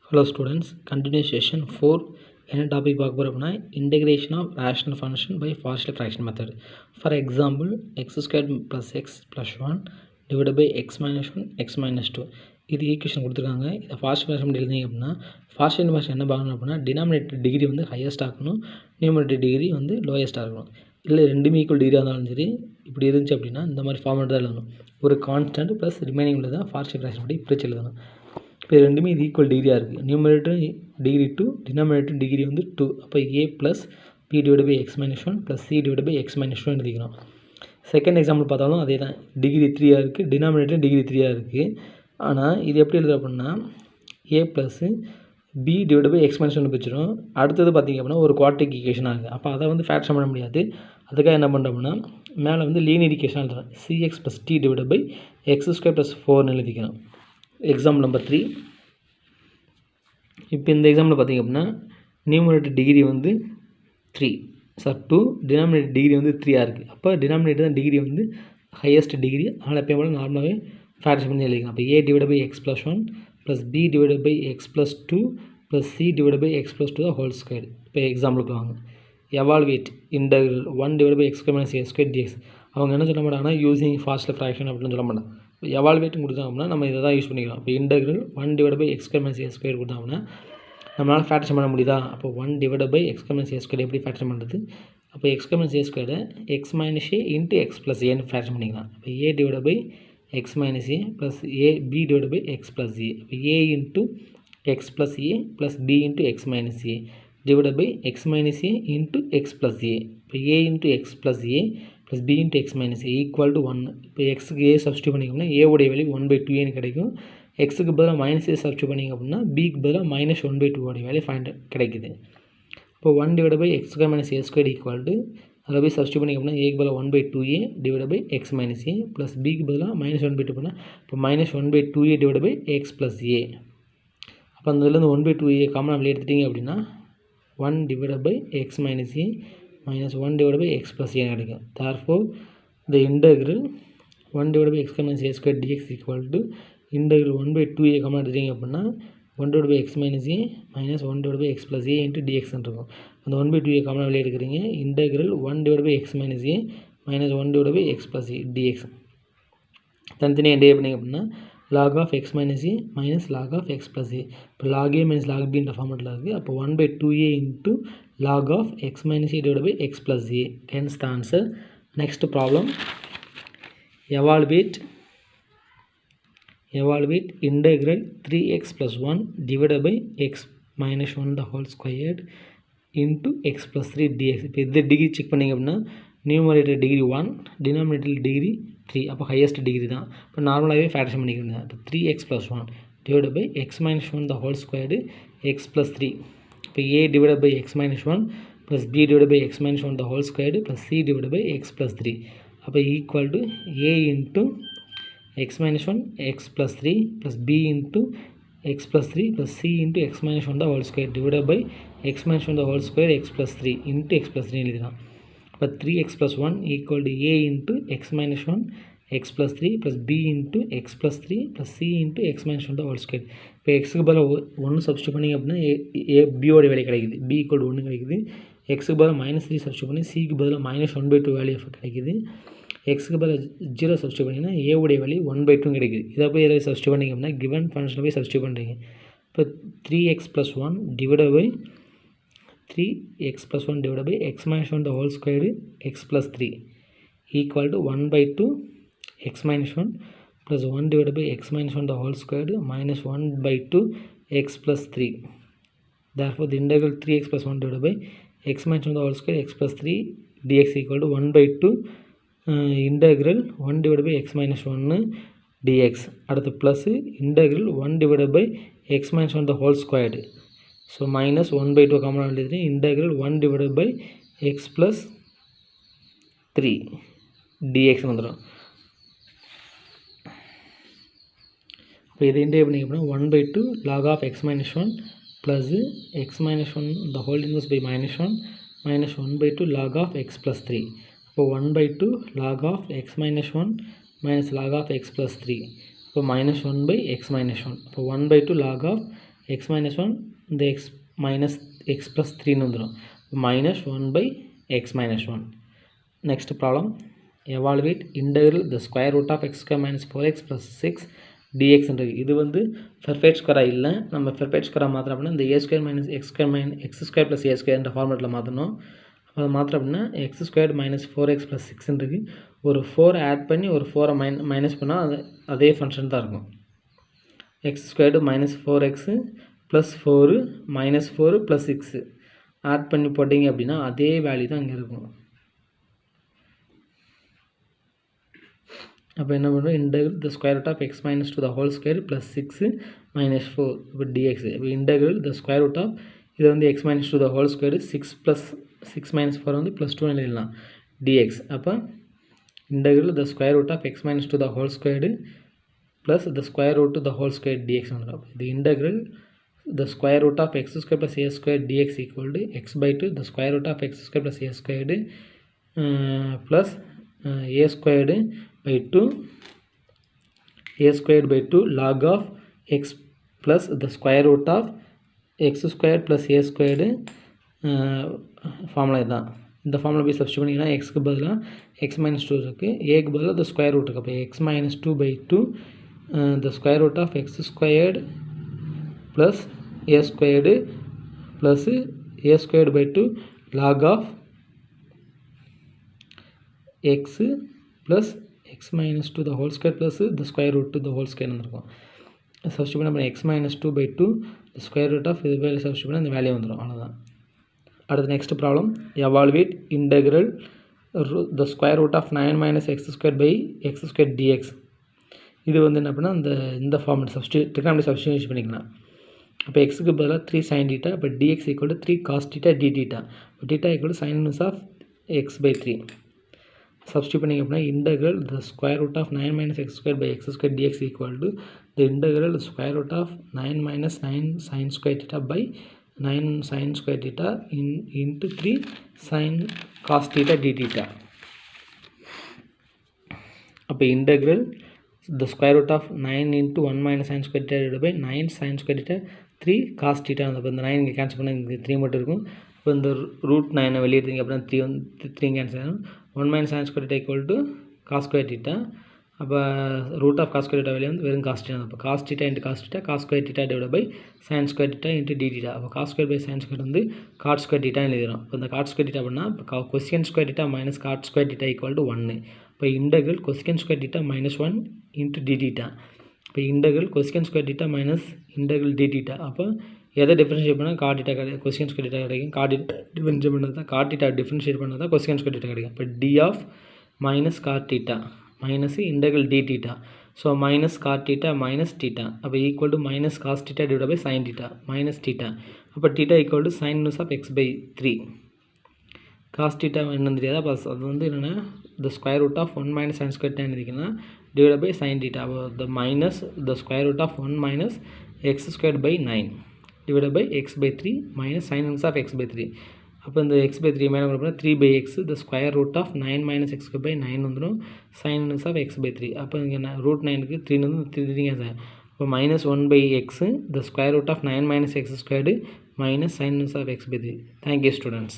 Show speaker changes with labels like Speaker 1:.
Speaker 1: Hello students, continuation 4 என்ன topic பார்க்க போகிறோம் அப்படின்னா integration of rational function by partial fraction method. For example x² + x + 1 divided by x - 1 x - 2 இது equation கொடுத்துருக்காங்க. இதை பார்ஷியல் ஃப்ராக்ஷன் எழுதிங்க அப்படின்னா பார்ஷியல் ஃப்ராக்ஷன் என்ன பார்க்கணும் அப்படின்னா டினாமினேட்டர் டிகிரி வந்து ஹையஸ்ட்டாக இருக்கணும், நியூமரேட்டர் டிகிரி வந்து லோயஸ்ட்டாக இருக்கணும். இல்லை ரெண்டுமே ஈக்குவல் டிகிரியாக இருந்தாலும் சரி இப்படி இருந்துச்சு அப்படின்னா இந்த மாதிரி ஃபார்மேட் தான் எழுதணும். ஒரு கான்ஸ்டன்ட் ப்ளஸ் ரிமைனிங் உள்ள தான் பார்ஷியல் ஃப்ராக்ஷன் படி பிரித்து எழுதணும். இப்போ ரெண்டுமே இது ஈக்குவல் டிகிரியாக இருக்குது. நியூமரேட்டர் டிகிரி 2, டினாமினேட்டர் டிகிரி வந்து 2. அப்போ a plus b divide by x - 1 plus c divide by x - 2 எழுதிக்கிறோம். செகண்ட் எக்ஸாம்பிள் பார்த்தாலும் அதே தான், டிகிரி 3 இருக்குது, டினாமினேட்டர் டிகிரி 3 இருக்குது. ஆனால் இது எப்படி எழுதுற அப்படின்னா a plus b divide by x - 1 பிரிச்சிடும். அடுத்தது பார்த்திங்க அப்படின்னா ஒரு குவாட்ரிக் ஈக்குவேஷனாக இருக்குது. அப்போ அதை வந்து ஃபேக்ஷன் பண்ண முடியாது. அதுக்காக என்ன பண்ணுறோம்னா மேலே வந்து லீனியர் ஈக்குவேஷன் எழுதுறோம். cx plus t divide by x² plus 4 எழுதிக்கிறோம். Example number 3. இப்போ இந்த எக்ஸாம்பிள் பார்த்திங்க அப்படின்னா நியூமரேட்டர் டிகிரி வந்து 2, டினாமினேட்டர் டிகிரி வந்து 3 இருக்குது. அப்போ டினாமினேட்டர் தான் டிகிரி வந்து ஹையஸ்ட் டிகிரி. அதனால் எப்போ போல நார்மலாகவே ஃபேக்டர் பண்ணி எழுதிக்கலாம். அப்போ a divide by x + 1 plus b divide by x + 2 plus c divide by x + 2 whole square. இப்போ எக்ஸாம்பிளுக்கு வாங்க. Evaluate integral 1 divide by x² - a² dx. அவங்க என்ன சொல்ல மாட்டாங்கன்னா யூஸிங் பார்ஷியல் ஃப்ராக்ஷன் அப்படின்னு சொல்ல மாட்டாங்க. எவால்வேட்னு கொடுத்தாங்க அப்படின்னா நம்ம இதை தான் யூஸ் பண்ணிக்கலாம். இப்போ integral 1 divide by x² - a² கொடுத்தாங்கன்னா நம்மளால் ஃபேக்டர் பண்ண முடியுதா? அப்போ 1 டிவைட் பை x² - a² எப்படி ஃபேக்டர் பண்ணுறது? அப்போ x² - a² x - a into x plus ஏன்னு ஃபேக்டர் பண்ணிக்கலாம். அப்போ a divide by x - a plus b divide by x plus a. இப்போ a into x plus a plus b into x - a divide by x - a into x plus a. இப்போ a into x plus a plus b into x - a equal to 1. இப்போ எக்ஸுக்கு a substitute பண்ணிக்கோம்னா a உடைய value 1/2a கிடைக்கும். எக்ஸுக்கு பதிலாக minus a substitute பண்ணிங்க அப்படின்னா பிக்கு பதிலாக -1/2 உடைய வேல்யூ ஃபைண்ட் கிடைக்குது. இப்போ 1 divide by x² - a² equal to அதில் போய் சப்ஸ்டியூட் பண்ணிங்க அப்படின்னா ஏக்கு பதிலாக 1/2a divide by x - a plus பிக்கு பதிலாக -1/2 பண்ணால் இப்போ -1/2a divide by x plus a. அப்போ அந்த இதுலேருந்து 1/2a காமனாக வெளியே எடுத்துட்டிங்க அப்படின்னா 1 divide by x - a minus 1 divided by x plus a கிடைக்கும். Therefore, the integral 1 divided by x minus a square dx equal to integral 1/2a common எடுத்துட்டீங்க அப்படின்னா 1 divided by x minus a minus 1 divided by x plus a into dx இருக்கும். அந்த 1/2a common வெளியே எடுக்கிறீங்க. integral 1 divided by x minus a minus 1 divided by x plus a dx. தனித்தனியாக integrate பண்ணிங்க அப்படின்னா log of x minus a minus log of x plus a. இப்போ log a minus log b என்ற ஃபார்மெட்டில் இருக்குது. அப்போ 1/2a into log of x minus a divided by x plus a. Hence the answer. Next problem. Evaluate integral 3x plus 1 divided by x minus 1 the whole squared into x plus 3 dx. இப்போ இது degree check பண்ணிங்க அப்படின்னா numerator degree 1, denominator degree 3. அப்போ highest degree தான். இப்போ நார்மலாகவே factor பண்ணிக்கிறேன். இப்போ 3x plus 1 divided by x minus 1 the whole squared x plus 3. இப்போ a divided by x minus 1 plus b divided by x minus 1 the whole squared plus c divided by x plus 3. அப்போ equal to a into x minus 1 x plus 3 plus b into x plus 3 plus c into x minus 1 the whole square divided by x minus 1 the whole square x plus 3 into x plus 3 எழுதிடலாம். இப்போ 3x plus 1 equal to a into x minus 1 x plus 3 plus b into x plus 3 plus c into x minus 1 the whole square. இப்போ எக்ஸுக்கு பதிலாக 1 substitute பண்ணிங்க அப்படின்னா பியோட value கிடைக்குது. b equal to 1 கிடைக்குது. எக்ஸுக்கு பதிலாக -3 சப்ஸ்டியூட் பண்ணி சிக்கு பதிலாக -1/2 வேல்யூ கிடைக்குது. எக்ஸுக்கு பதிலாக 0 சப்ஸ்டியூட் பண்ணிங்கன்னா a உடைய வேல்யூ 1/2 கிடைக்குது. இதை போய் எதாவது சப்ஸ்டியூட் பண்ணிங்க அப்படின்னா கிவன் ஃபங்க்ஷனில் போய் சப்ஸ்டியூட் பண்ணுறீங்க. இப்போ 3x plus 1 divided by 3x plus 1 divided by x minus 1 the whole square x plus 3 equal to 1/2 x minus 1 plus 1 divided by x minus 1 the whole square minus 1/2 x plus 3. Therefore, the integral 3x plus 1 divided by x minus 1 the whole square x plus 3 dx equal to 1/2 integral 1 divided by x minus 1 dx. அடுத்து plus integral 1 divided by x minus 1 the whole squared. So minus 1/2 காமனாக எழுதிட்டு integral 1 divided by x plus 3 dx வந்துடும். இப்போ இதை integrate பண்ணிங்க அப்படின்னா 1/2 log of x minus 1 plus x minus 1 the whole inverse by minus 1 minus 1/2 log of x plus 3. இப்போ 1/2 log of x minus 1 minus log of x plus 3. இப்போ -1/x minus 1. இப்போ 1/2 log of x minus 1 இந்த x minus x plus 3 வந்துடும் minus 1 by x minus 1. Next problem, evaluate integral the square root of x square minus 4x plus 6 dx இது வந்து perfect square இல்லை, நம்ம perfect square மாத்திரம் அப்படின்னா இந்த a square minus x square minus x square plus a square என்ற ஃபார்மேட்டில் மாற்றணும். அதை மாத்திரம் அப்படின்னா x squared minus 4x plus 6 இருக்கு. ஒரு 4 ஆட் பண்ணி ஒரு 4 மைனஸ் பண்ணால் அதே ஃபங்க்ஷன் தான் இருக்கும். x squared minus 4x plus 4 minus 4 plus 6 add பண்ணி போட்டிங்க அப்படின்னா அதே வேல்யூ தான் இங்கே இருக்கும். அப்போ என்ன பண்ணுறோம், integral the square root of x minus 2 the whole square plus 6 minus 4 இப்போ dx. இப்போ integral the square root of இது வந்து x minus 2 the whole square 6 plus 6 minus 4 வந்து plus 2 எழுதலாம் dx. அப்போ integral the square root of x minus 2 the whole square plus the square root of the whole square dx வந்துடும். the integral the square root of x square plus a square dx equal to x by 2 the square root of x square plus a squared plus a squared by 2 a squared by 2 log of x plus the square root of x squared plus a squared formula இதுதான். இந்த formula போய் substitute பண்ணிங்கன்னா எக்ஸ்க்கு பதிலாக X minus 2 இருக்குது, ஏக்கு பதிலாக த square root இருக்குது. அப்போ x minus 2 by 2 the square root of x squared plus a squared plus a squared by 2 log of x plus x minus 2 the whole square plus the square root the whole square வந்துருக்கும். Substitute பண்ண x minus 2 by 2 the square root of இது value substitute பண்ணால் இந்த value வந்துடும். அவ்வளோதான். அடுத்த next problem, evaluate integral the square root of 9 minus x squared by x squared dx. இது வந்து என்ன பண்ணால் இந்த ஃபார்மெட் ட்ரிகனாமெட்ரி சப்ஸ்டியூஷன் பண்ணிக்கலாம். அப்போ எக்ஸுக்கு பதிலாக 3 sin theta, அப்போ dx equal to 3 cos theta d theta, இப்போ theta equal to sin inverse of x by 3. Substitute பண்ணிங்க அப்படின்னா integral the square root of 9 minus x squared by x squared dx equal to the integral the square root of 9 minus 9 sin square theta by 9 sin square theta into 3 sin cos theta d theta. அப்போ integral the square root of 9 into 1 minus sin square theta divided by 9 sin square theta 3 cos theta. அப்போ இந்த 9 இங்கே cancel பண்ணால் இங்கே 3 மட்டும் இருக்கும். இப்போ இந்த ரூட் 9 வெளியே எடுத்தீங்க அப்படின்னா 3 வந்து 3 கேன்சல் ஆகும். 1 minus sin square theta equal to cos square theta. அப்போ root of cos square theta வெளியே வந்து வெறும் காஸ் தீட்டா. அப்போ cos theta into cos theta cos square theta divide by sine square theta into d theta. அப்போ cos square by sine square வந்து cot square theta எழுதிடும். இப்போ இந்த cot square theta பண்ணால் இப்போ cosec square theta minus cot square theta equal to 1. இப்போ integral cosec square theta minus 1 into d theta. இப்போ integral cosec square theta minus integral d theta. அப்போ எதை differentiate பண்ணால் காட் தீட்டா கிடைக்கும், cosec square theta கிடைக்கும். Cot theta differentiate பண்ணது தான் God theta differentiate பண்ணது தான் கொசிகன் ஸ்கொயர் தீட்டா கிடைக்கும். இப்போ d of minus cot theta minus integral d theta. So minus cot theta minus theta. அப்போ equal to minus cos theta divide by sine theta minus theta. அப்போ theta equal to sine inverse of x by 3. Cos theta என்னன்னு தெரியாது. அப்போ அது வந்து என்னென்னா the square root of 1 minus sine square theta எழுதிக்கலாம் divide by sine theta. அப்போ the minus the square root of 1 minus x square by 9 divide by x by 3 minus sine inverse of x by 3. அப்போ இந்த x by 3 மேலே பண்ணால் 3 by x the square root of 9 minus x by 9 வந்துடும் sine inverse of x by 3. அப்போ இங்கே root 9க்கு 3 வந்து 3 sir. இப்போ minus 1 by x the square root of 9 minus x squared minus sine inverse of x by 3. Thank you students.